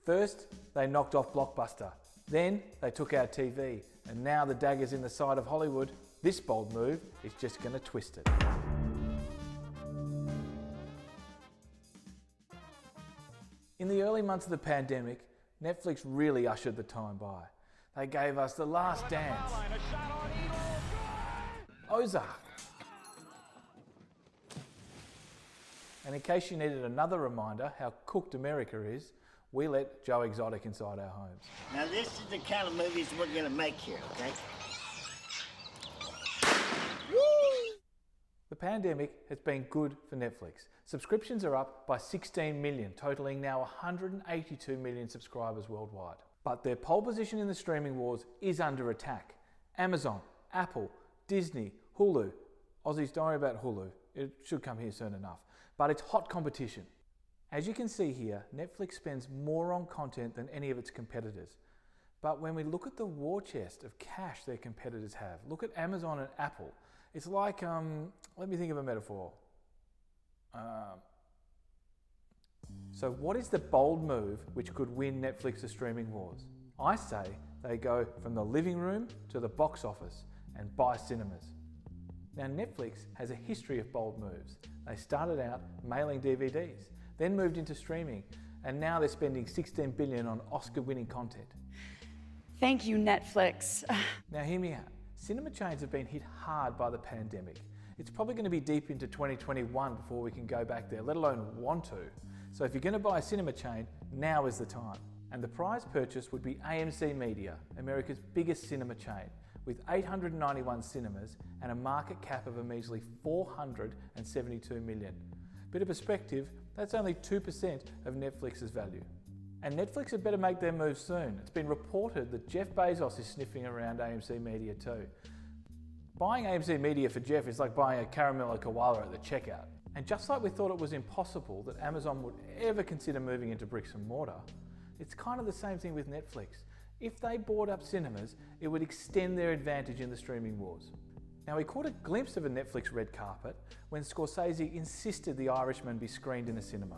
First, they knocked off Blockbuster. Then, they took our TV. And now the dagger's in the side of Hollywood. This bold move is just going to twist it. In the early months of the pandemic, Netflix really ushered the time by. They gave us The Last Dance, Ozark, and in case you needed another reminder how cooked America is, we let Joe Exotic inside our homes. Now this is the kind of movies we're going to make here, okay? Woo! The pandemic has been good for Netflix. Subscriptions are up by 16 million, totaling now 182 million subscribers worldwide. But their pole position in the streaming wars is under attack. Amazon, Apple, Disney, Hulu. Aussies, don't worry about Hulu. It should come here soon enough. But it's hot competition. As you can see here, Netflix spends more on content than any of its competitors. But when we look at the war chest of cash their competitors have, look at Amazon and Apple, it's like, let me think of a metaphor. So what is the bold move which could win Netflix's streaming wars? I say they go from the living room to the box office and buy cinemas. Now Netflix has a history of bold moves. They started out mailing DVDs, then moved into streaming, and now they're spending $16 billion on Oscar-winning content. Thank you, Netflix. Now hear me out. Cinema chains have been hit hard by the pandemic. It's probably going to be deep into 2021 before we can go back there, let alone want to. So if you're going to buy a cinema chain, now is the time. And the prize purchase would be AMC Media, America's biggest cinema chain, with 891 cinemas and a market cap of a measly $472 million. Bit of perspective, that's only 2% of Netflix's value. And Netflix had better make their move soon. It's been reported that Jeff Bezos is sniffing around AMC Media too. Buying AMC Media for Jeff is like buying a caramello koala at the checkout. And just like we thought it was impossible that Amazon would ever consider moving into bricks and mortar, it's kind of the same thing with Netflix. If they bought up cinemas, it would extend their advantage in the streaming wars. Now we caught a glimpse of a Netflix red carpet when Scorsese insisted The Irishman be screened in a cinema.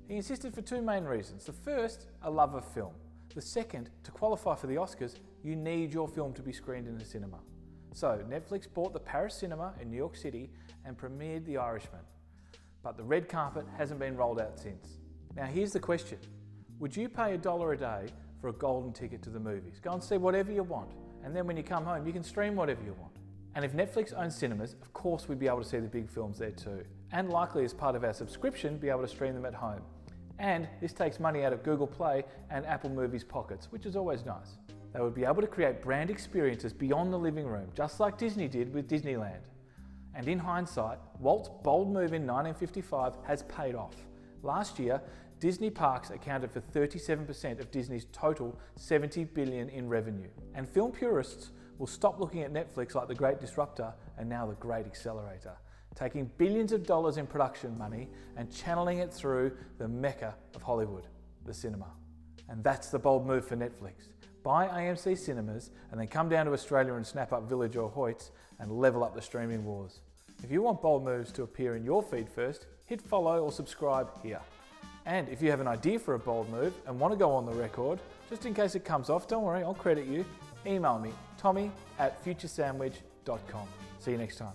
He insisted for two main reasons. The first, a love of film. The second, to qualify for the Oscars, you need your film to be screened in a cinema. So Netflix bought the Paris Cinema in New York City and premiered The Irishman. But the red carpet hasn't been rolled out since. Now here's the question. Would you pay $1 a day for a golden ticket to the movies? Go and see whatever you want. And then when you come home, you can stream whatever you want. And if Netflix owns cinemas, of course we'd be able to see the big films there too. And likely as part of our subscription, be able to stream them at home. And this takes money out of Google Play and Apple Movies pockets, which is always nice. They would be able to create brand experiences beyond the living room, just like Disney did with Disneyland. And in hindsight, Walt's bold move in 1955 has paid off. Last year, Disney parks accounted for 37% of Disney's total $70 billion in revenue. And film purists will stop looking at Netflix like the great disruptor and now the great accelerator, taking billions of dollars in production money and channeling it through the mecca of Hollywood, the cinema. And that's the bold move for Netflix. Buy AMC cinemas and then come down to Australia and snap up Village or Hoyts and level up the streaming wars. If you want bold moves to appear in your feed first, hit follow or subscribe here. And if you have an idea for a bold move and want to go on the record, just in case it comes off, don't worry, I'll credit you. Email me, tommy@futuresandwich.com. See you next time.